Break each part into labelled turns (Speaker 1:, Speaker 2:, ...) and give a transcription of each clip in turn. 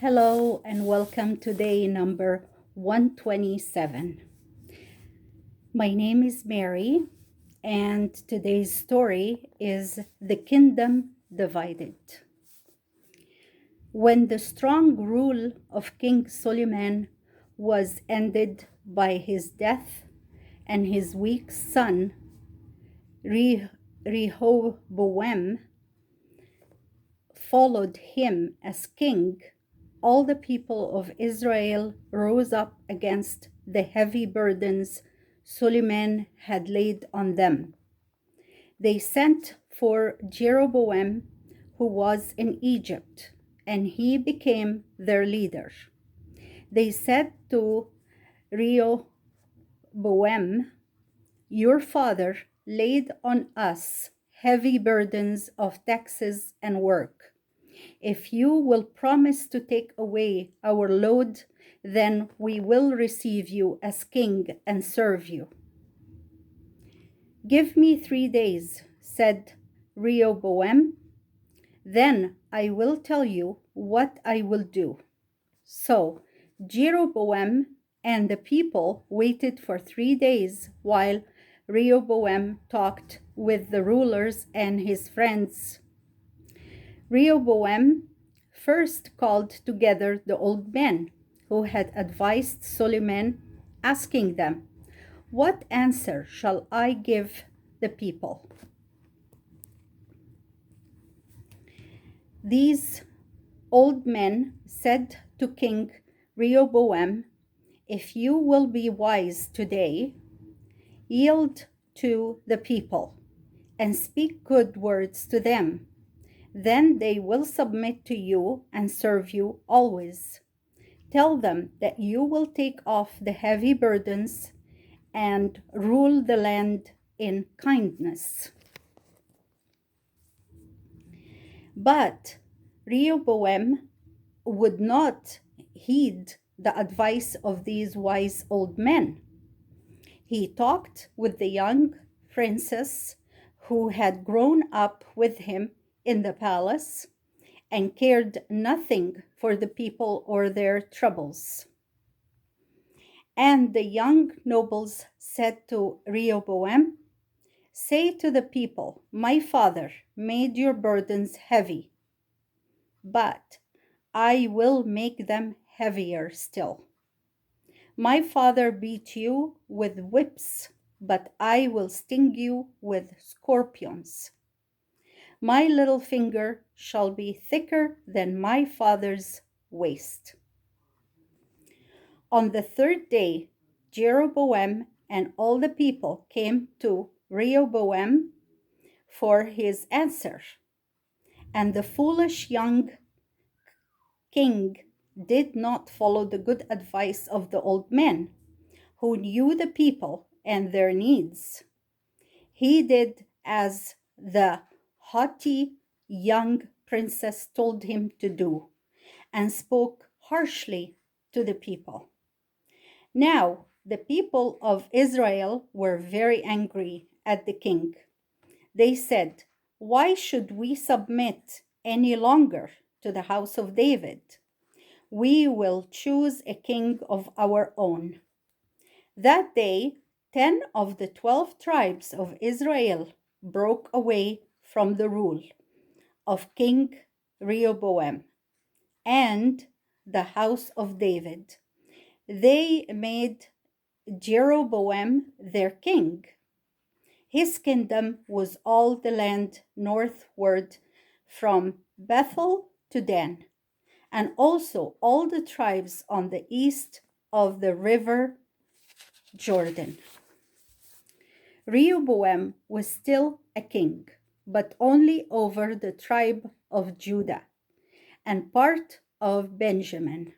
Speaker 1: Hello and welcome to day number 127. My name is Mary, and today's story is The Kingdom Divided. When the strong rule of King Solomon was ended by his death and his weak son Rehoboam followed him as king, all the people of Israel rose up against the heavy burdens Solomon had laid on them. They sent for Jeroboam, who was in Egypt, and he became their leader. They said to Rehoboam, "Your father laid on us heavy burdens of taxes and work. If you will promise to take away our load, then we will receive you as king and serve you." "Give me 3 days," said Rehoboam, "then I will tell you what I will do." So Jeroboam and the people waited for 3 days while Rehoboam talked with the rulers and his friends. Rehoboam first called together the old men who had advised Solomon, asking them, "What answer shall I give the people?" These old men said to King Rehoboam, "If you will be wise today, yield to the people and speak good words to them. Then they will submit to you and serve you always. Tell them that you will take off the heavy burdens and rule the land in kindness." But Rehoboam would not heed the advice of these wise old men. He talked with the young princess who had grown up with him in the palace and cared nothing for the people or their troubles. And the young nobles said to Rehoboam, "Say to the people, 'My father made your burdens heavy, but I will make them heavier still. My father beat you with whips, but I will sting you with scorpions. My little finger shall be thicker than my father's waist.'" On the third day, Jeroboam and all the people came to Rehoboam for his answer. And the foolish young king did not follow the good advice of the old men, who knew the people and their needs. He did as the haughty young princess told him to do, and spoke harshly to the people. Now, the people of Israel were very angry at the king. They said, "Why should we submit any longer to the house of David? We will choose a king of our own." That day, 10 of the 12 tribes of Israel broke away from the rule of King Rehoboam and the house of David. They made Jeroboam their king. His kingdom was all the land northward from Bethel to Dan, and also all the tribes on the east of the river Jordan. Rehoboam was still a king, but only over the tribe of Judah and part of Benjamin.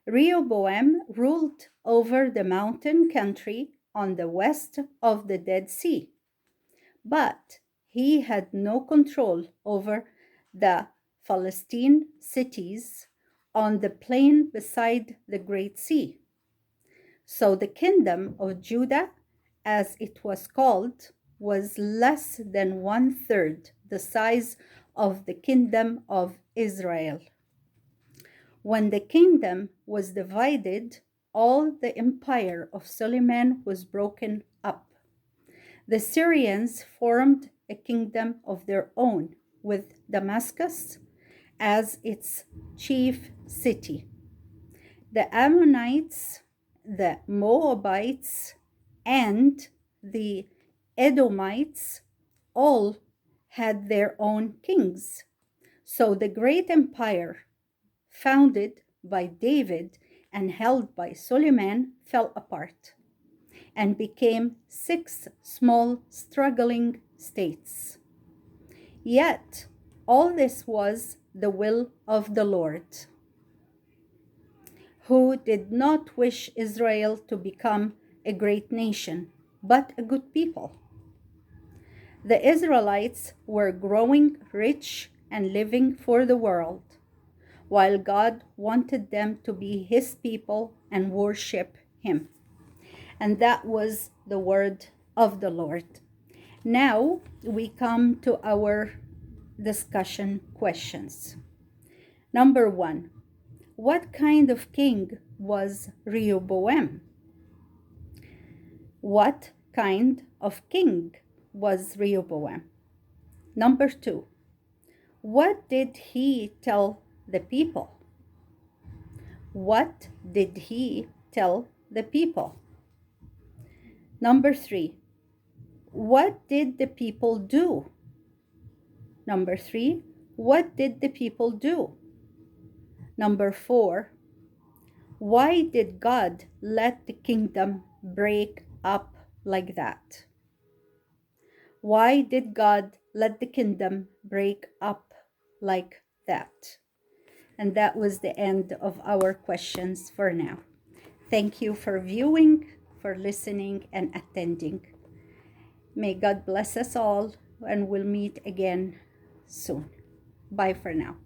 Speaker 1: Rehoboam ruled over the mountain country on the west of the Dead Sea, but he had no control over the Philistine cities on the plain beside the Great Sea. So the kingdom of Judah, as it was called, was less than 1/3 the size of the kingdom of Israel. When the kingdom was divided, all the empire of Suleiman was broken up. The Syrians formed a kingdom of their own, with Damascus as its chief city. The Ammonites, the Moabites, and the Edomites all had their own kings. So the great empire, founded by David and held by Suleiman, fell apart and became 6 small, struggling states. Yet, all this was the will of the Lord, who did not wish Israel to become a great nation, but a good people. The Israelites were growing rich and living for the world, while God wanted them to be His people and worship Him. And that was the word of the Lord. Now we come to our discussion questions. Number 1, what kind of king was Rehoboam? What kind of king was Rehoboam? Number 2, what did he tell the people? What did he tell the people? Number 3, what did the people do? Number 3, what did the people do? Number 4, why did God let the kingdom break up like that? Why did God let the kingdom break up like that? And that was the end of our questions for now. Thank you for viewing, for listening, and attending. May God bless us all, and we'll meet again soon. Bye for now.